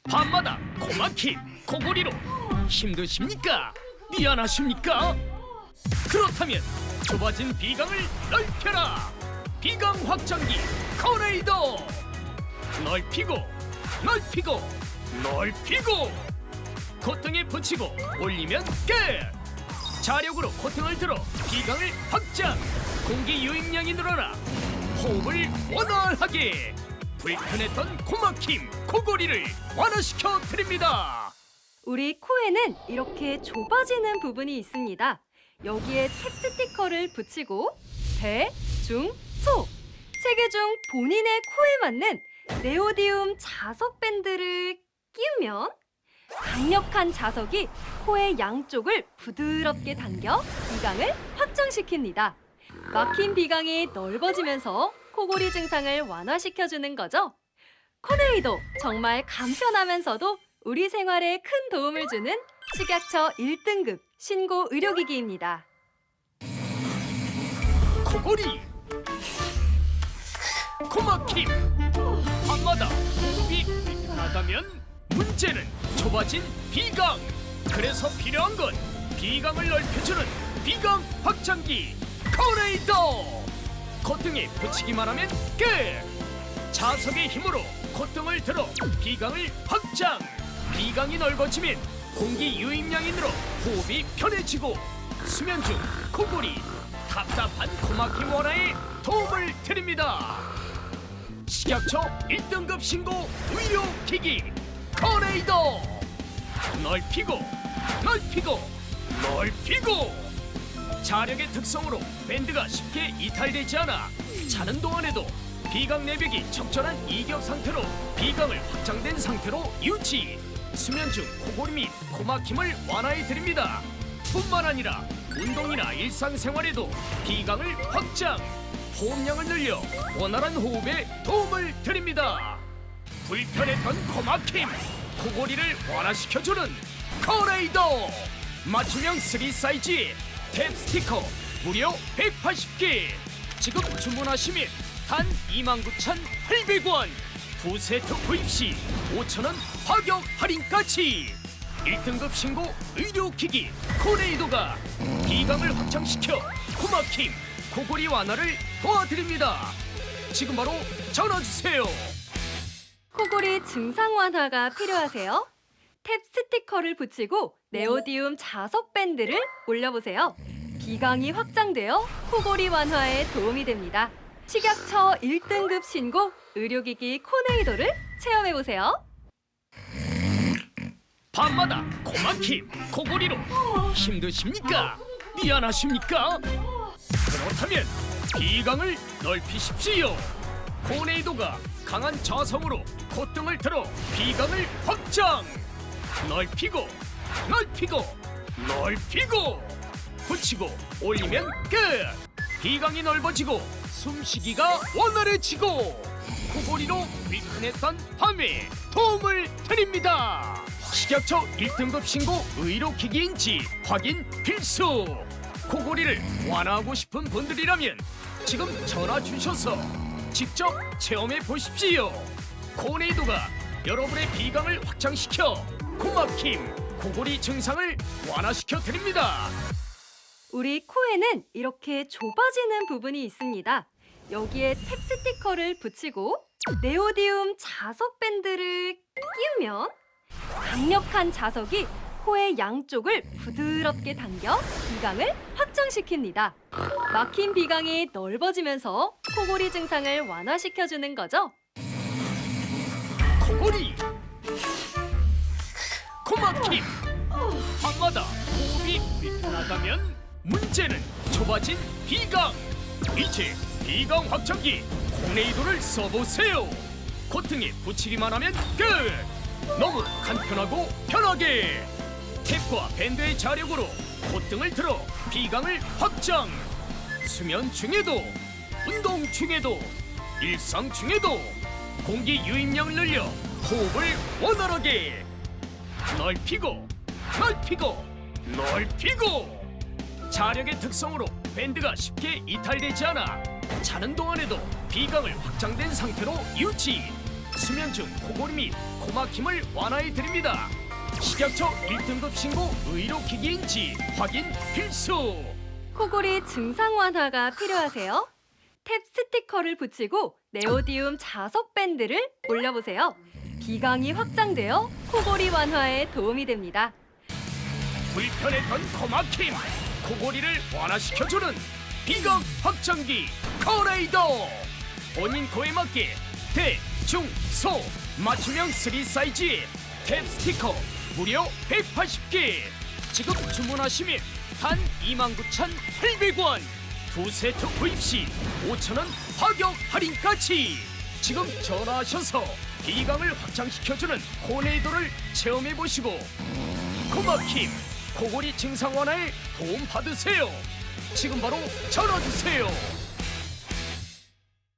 밤마다 고막힘, 코골이로 힘드십니까? 미안하십니까? 그렇다면 좁아진 비강을 넓혀라! 비강 확장기 커네이더! 넓히고 넓히고 넓히고 콧등에 붙이고 올리면 끝! 자력으로 콧등을 들어 비강을 확장! 공기 유입량이 늘어나 호흡을 원활하게! 불편했던 고막힘, 코골이를 완화시켜 드립니다. 우리 코에는 이렇게 좁아지는 부분이 있습니다. 여기에 탭 스티커를 붙이고 배, 중, 소! 세 개 중 본인의 코에 맞는 네오디움 자석 밴드를 끼우면 강력한 자석이 코의 양쪽을 부드럽게 당겨 비강을 확장시킵니다. 막힌 비강이 넓어지면서 코골이 증상을 완화시켜주는 거죠. 커네이도 정말 간편하면서도 우리 생활에 큰 도움을 주는 식약처 1등급 신고 의료기기입니다. 코골이, 코막힘, 밤마다 호흡이 불편하다면 문제는 좁아진 비강. 그래서 필요한 건 비강을 넓혀주는 비강 확장기 커네이더. 콧등에 붙이기만 하면 끝! 자석의 힘으로 콧등을 들어 비강을 확장! 비강이 넓어지면 공기 유입량이 늘어 호흡이 편해지고 수면 중 코골이, 답답한 코막힘 완화에 도움을 드립니다. 식약처 1등급 신고 의료기기 커네이더! 넓히고 넓히고 넓히고 자력의 특성으로 밴드가 쉽게 이탈되지 않아 자는 동안에도 비강 내벽이 적절한 이격 상태로 비강을 확장된 상태로 유지. 수면 중 코골이 및 코막힘을 완화해 드립니다. 뿐만 아니라 운동이나 일상생활에도 비강을 확장, 호흡량을 늘려 원활한 호흡에 도움을 드립니다. 불편했던 코막힘, 코골이를 완화시켜주는 커네이더! 맞춤형 3 사이즈의 탭 스티커 무려 180개! 지금 주문하시면 단 29,800원! 두 세트 구입 시 5,000원 가격 할인까지! 1등급 신고 의료기기 커네이더가 비강을 확장시켜 코막힘, 코골이 완화를 도와드립니다. 지금 바로 전화주세요. 코골이 증상 완화가 필요하세요? 탭 스티커를 붙이고 네오디움 자석 밴드를 올려보세요. 비강이 확장되어 코골이 완화에 도움이 됩니다. 식약처 1등급 신고 의료기기 코네이더를 체험해보세요. 밤마다 코막힘, 코골이로 힘드십니까? 미안하십니까? 그렇다면 비강을 넓히십시오. 코네이더가 강한 자성으로 콧등을 들어 비강을 확장! 넓히고 넓히고 넓히고 붙이고 올리면 끝! 비강이 넓어지고 숨쉬기가 원활해지고 코골이로 불편했던 밤에 도움을 드립니다. 식약처 1등급 신고 의료기기인지 확인 필수! 코골이를 완화하고 싶은 분들이라면 지금 전화 주셔서 직접 체험해 보십시오. 코네이더가 여러분의 비강을 확장시켜 코막힘, 코골이 증상을 완화시켜 드립니다. 우리 코에는 이렇게 좁아지는 부분이 있습니다. 여기에 탭 스티커를 붙이고 네오디움 자석 밴드를 끼우면 강력한 자석이 코의 양쪽을 부드럽게 당겨 비강을 확장시킵니다. 막힌 비강이 넓어지면서 코골이 증상을 완화시켜주는 거죠. 코골이, 코막힘, 밤마다 호흡이 불편하다면 문제는 좁아진 비강. 이제 비강 확장기 코네이더를 써보세요. 콧등에 붙이기만 하면 끝! 너무 간편하고 편하게 탭과 밴드의 자력으로 콧등을 들어 비강을 확장. 수면 중에도 운동 중에도 일상 중에도 공기 유입량을 늘려 호흡을 원활하게 넓히고 넓히고 넓히고 자력의 특성으로 밴드가 쉽게 이탈되지 않아 자는 동안에도 비강을 확장된 상태로 유지. 수면증, 코골이 및 코막힘을 완화해 드립니다. 식약처 1등급 신고 의료기기인지 확인 필수. 코골이 증상 완화가 필요하세요? 탭 스티커를 붙이고 네오디움 자석 밴드를 올려보세요. 비강이 확장되어 코골이 완화에 도움이 됩니다. 불편했던 코막힘, 코골이를 완화시켜주는 비강 확장기 코레이더. 본인 코에 맞게 대, 중, 소 맞춤형 3 사이즈의 탭 스티커 무려 180개. 지금 주문하시면 단 29,800원. 두 세트 구입 시 5,000원 가격 할인까지. 지금 전화하셔서 비강을 확장시켜주는 코네이도를 체험해보시고 코막힘, 코골이 증상 완화에 도움 받으세요. 지금 바로 전화주세요.